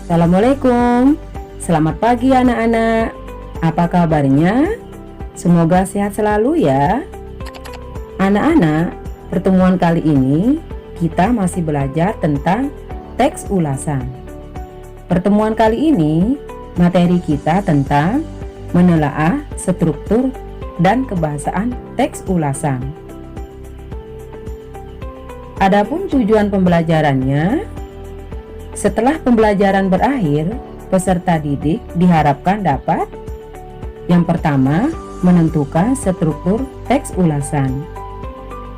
Assalamualaikum. Selamat pagi anak-anak. Apa kabarnya? Semoga sehat selalu ya. Anak-anak, pertemuan kali ini kita masih belajar tentang teks ulasan. Pertemuan kali ini materi kita tentang menelaah struktur dan kebahasaan teks ulasan. Adapun tujuan pembelajarannya, setelah pembelajaran berakhir, peserta didik diharapkan dapat: yang pertama, menentukan struktur teks ulasan.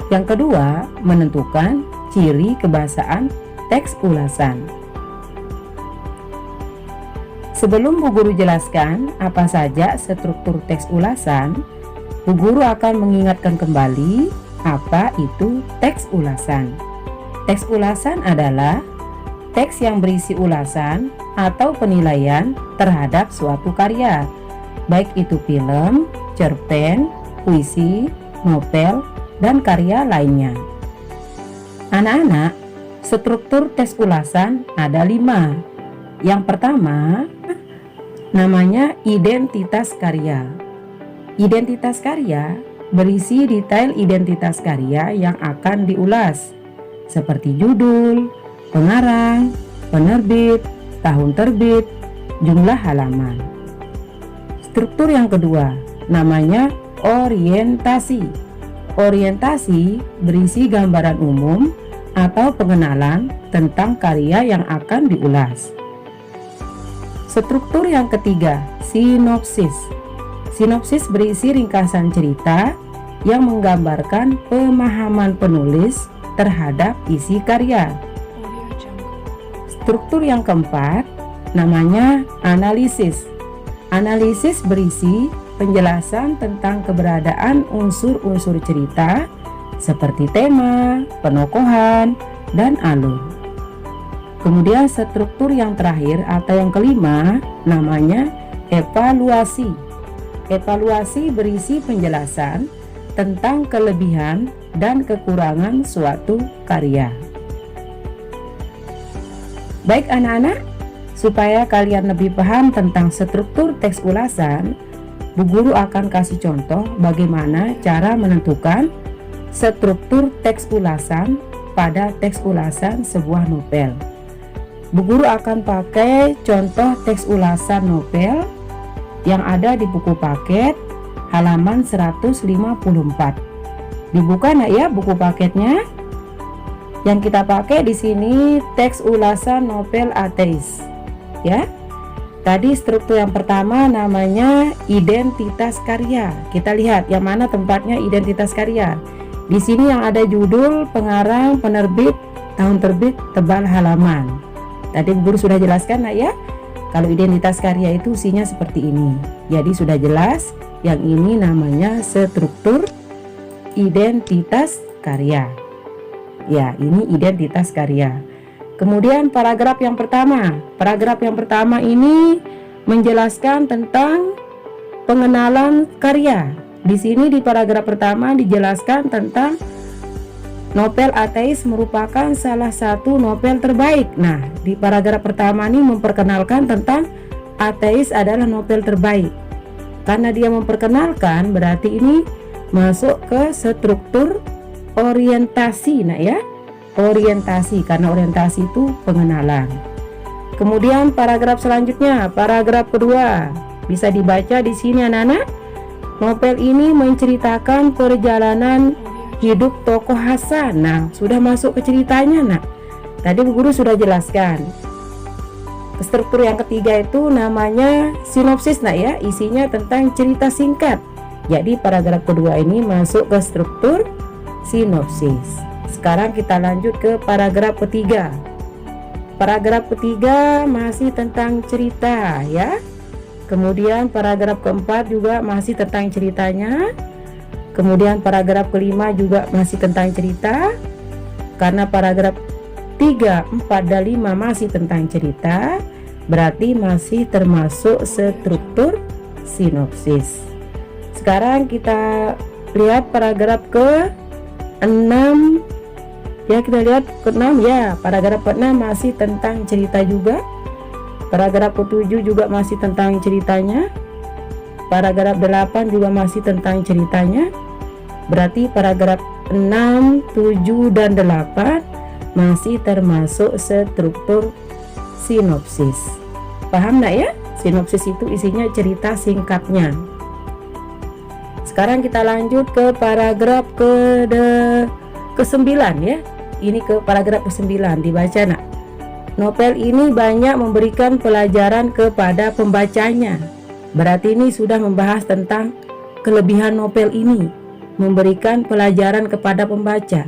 Yang kedua, menentukan ciri kebahasaan teks ulasan. Sebelum Bu Guru jelaskan apa saja struktur teks ulasan, Bu Guru akan mengingatkan kembali apa itu teks ulasan. Teks ulasan adalah teks yang berisi ulasan atau penilaian terhadap suatu karya, baik itu film, cerpen, puisi, novel, dan karya lainnya. Anak-anak, struktur teks ulasan ada 5. Yang pertama, namanya identitas karya. Identitas karya berisi detail identitas karya yang akan diulas, seperti judul, pengarang, penerbit, tahun terbit, jumlah halaman. Struktur yang kedua namanya orientasi. Orientasi berisi gambaran umum atau pengenalan tentang karya yang akan diulas. Struktur yang ketiga, sinopsis. Sinopsis berisi ringkasan cerita yang menggambarkan pemahaman penulis terhadap isi karya. Struktur yang keempat namanya analisis. Analisis berisi penjelasan tentang keberadaan unsur-unsur cerita seperti tema, penokohan, dan alur. Kemudian struktur yang terakhir atau yang kelima namanya evaluasi. Evaluasi berisi penjelasan tentang kelebihan dan kekurangan suatu karya. Baik anak-anak, supaya kalian lebih paham tentang struktur teks ulasan, Bu Guru akan kasih contoh bagaimana cara menentukan struktur teks ulasan pada teks ulasan sebuah novel. Bu Guru akan pakai contoh teks ulasan novel yang ada di buku paket halaman 154. Dibuka nak ya buku paketnya. Yang kita pakai di sini teks ulasan novel ateis. Ya. Tadi struktur yang pertama namanya identitas karya. Kita lihat yang mana tempatnya identitas karya. Di sini yang ada judul, pengarang, penerbit, tahun terbit, tebal halaman. Tadi Guru sudah jelaskan nak ya. Kalau identitas karya itu isinya seperti ini. Jadi sudah jelas, yang ini namanya struktur identitas karya. Ya, ini identitas karya. Kemudian paragraf yang pertama. Paragraf yang pertama ini menjelaskan tentang pengenalan karya. Di sini di paragraf pertama dijelaskan tentang novel ateis merupakan salah satu novel terbaik. Nah, di paragraf pertama ini memperkenalkan tentang ateis adalah novel terbaik. Karena dia memperkenalkan, berarti ini masuk ke struktur orientasi, nah ya, orientasi, karena orientasi itu pengenalan. Kemudian paragraf selanjutnya, paragraf kedua, bisa dibaca di sini anak-anak. Novel ini menceritakan perjalanan hidup tokoh Hasan. Nah, sudah masuk ke ceritanya nak. Tadi Bu Guru sudah jelaskan. Struktur yang ketiga itu namanya sinopsis nak ya, isinya tentang cerita singkat. Jadi paragraf kedua ini masuk ke struktur sinopsis. Sekarang kita lanjut ke paragraf ketiga. Paragraf ketiga masih tentang cerita ya. Kemudian paragraf keempat juga masih tentang ceritanya. Kemudian paragraf kelima juga masih tentang cerita. Karena paragraf 3, 4, dan 5 masih tentang cerita, berarti masih termasuk struktur sinopsis. Sekarang kita lihat paragraf ke-6 ya, kita lihat ke-6 ya. Paragraf ke-6 masih tentang cerita juga. Paragraf ke-7 juga masih tentang ceritanya. Paragraf 8 juga masih tentang ceritanya. Berarti paragraf 6, 7, dan 8 masih termasuk struktur sinopsis. Paham nggak ya? Sinopsis itu isinya cerita singkatnya. Sekarang kita lanjut ke paragraf ke-9 ya. Ini ke paragraf ke-9, dibaca nak. Novel ini banyak memberikan pelajaran kepada pembacanya. Berarti ini sudah membahas tentang kelebihan novel ini, memberikan pelajaran kepada pembaca.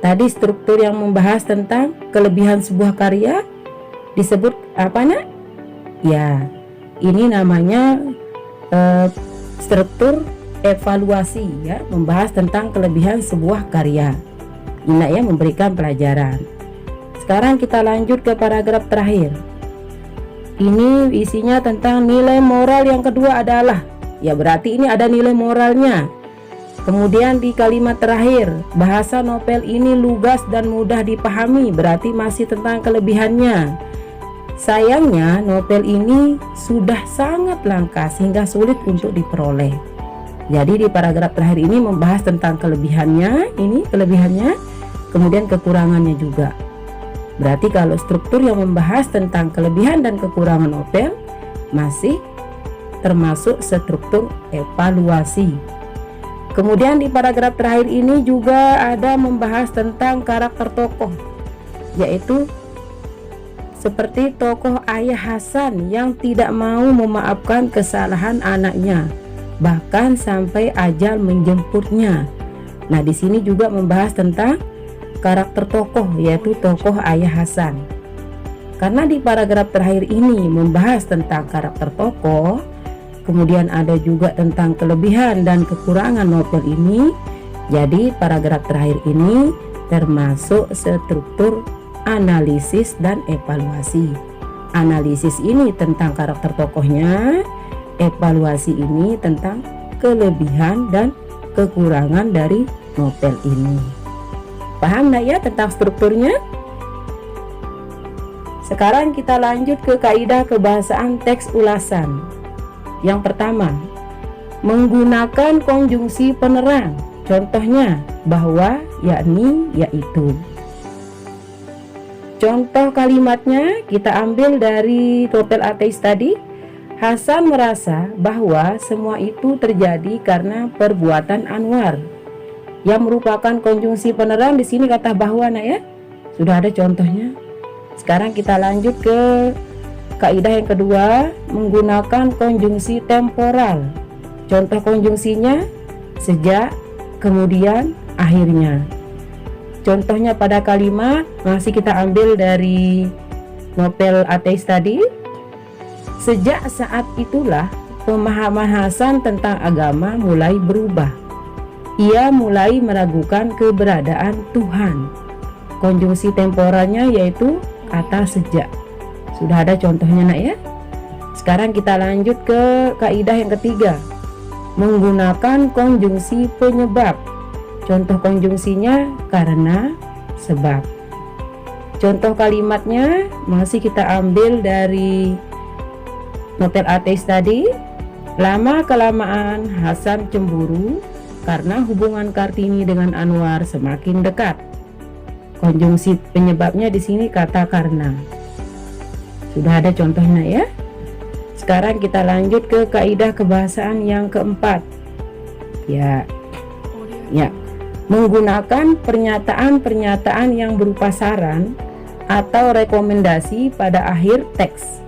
Tadi struktur yang membahas tentang kelebihan sebuah karya disebut apa nak? Ya, ini namanya struktur evaluasi ya, membahas tentang kelebihan sebuah karya. Ini ya, memberikan pelajaran. Sekarang kita lanjut ke paragraf terakhir. Ini isinya tentang nilai moral yang kedua adalah, ya berarti ini ada nilai moralnya. Kemudian di kalimat terakhir, bahasa novel ini lugas dan mudah dipahami, berarti masih tentang kelebihannya. Sayangnya novel ini sudah sangat langka sehingga sulit untuk diperoleh. Jadi di paragraf terakhir ini membahas tentang kelebihannya, ini kelebihannya, kemudian kekurangannya juga. Berarti kalau struktur yang membahas tentang kelebihan dan kekurangan novel masih termasuk struktur evaluasi. Kemudian di paragraf terakhir ini juga ada membahas tentang karakter tokoh, yaitu seperti tokoh Ayah Hasan yang tidak mau memaafkan kesalahan anaknya, bahkan sampai ajal menjemputnya. Nah, di sini juga membahas tentang karakter tokoh, yaitu tokoh Ayah Hasan. Karena di paragraf terakhir ini membahas tentang karakter tokoh, kemudian ada juga tentang kelebihan dan kekurangan novel ini, jadi paragraf terakhir ini termasuk struktur analisis dan evaluasi. Analisis ini tentang karakter tokohnya, evaluasi ini tentang kelebihan dan kekurangan dari novel ini. Paham nggak ya tentang strukturnya? Sekarang kita lanjut ke kaidah kebahasaan teks ulasan. Yang pertama, menggunakan konjungsi penerang. Contohnya bahwa, yakni, yaitu. Contoh kalimatnya kita ambil dari novel ateis tadi. Hasan merasa bahwa semua itu terjadi karena perbuatan Anwar. Yang merupakan konjungsi penerang di sini kata bahwa nak ya. Sudah ada contohnya. Sekarang kita lanjut ke kaidah yang kedua, menggunakan konjungsi temporal. Contoh konjungsinya sejak, kemudian, akhirnya. Contohnya pada kalimat masih kita ambil dari novel ateis tadi. Sejak saat itulah pemahaman Hasan tentang agama mulai berubah. Ia mulai meragukan keberadaan Tuhan. Konjungsi temporalnya yaitu kata sejak. Sudah ada contohnya nak ya. Sekarang kita lanjut ke kaidah yang ketiga, menggunakan konjungsi penyebab. Contoh konjungsinya karena, sebab. Contoh kalimatnya masih kita ambil dari novel ateis tadi. Lama kelamaan Hasan cemburu karena hubungan Kartini dengan Anwar semakin dekat. Konjungsi penyebabnya di sini kata karena. Sudah ada contohnya ya. Sekarang kita lanjut ke kaidah kebahasaan yang keempat. Ya. Menggunakan pernyataan-pernyataan yang berupa saran atau rekomendasi pada akhir teks.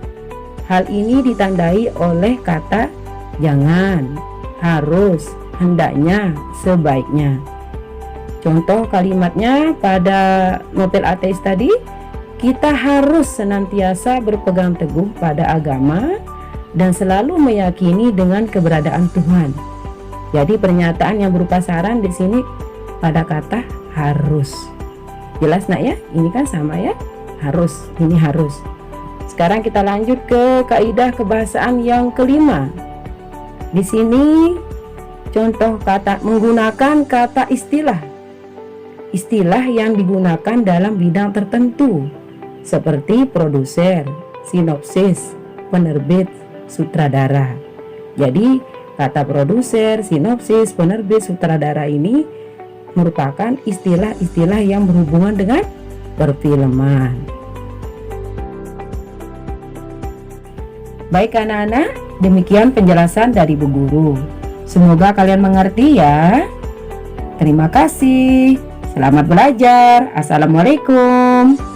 Hal ini ditandai oleh kata jangan, harus, hendaknya, sebaiknya. Contoh kalimatnya pada novel ateis tadi, kita harus senantiasa berpegang teguh pada agama dan selalu meyakini dengan keberadaan Tuhan. Jadi pernyataan yang berupa saran di sini pada kata harus. Jelas nak ya? Ini kan sama ya? Harus, ini harus. Sekarang kita lanjut ke kaidah kebahasaan yang kelima. Di sini contoh kata menggunakan kata istilah. Istilah yang digunakan dalam bidang tertentu seperti produser, sinopsis, penerbit, sutradara. Jadi kata produser, sinopsis, penerbit, sutradara ini merupakan istilah-istilah yang berhubungan dengan perfilman. Baik anak-anak, demikian penjelasan dari Bu Guru. Semoga kalian mengerti ya. Terima kasih. Selamat belajar. Assalamualaikum.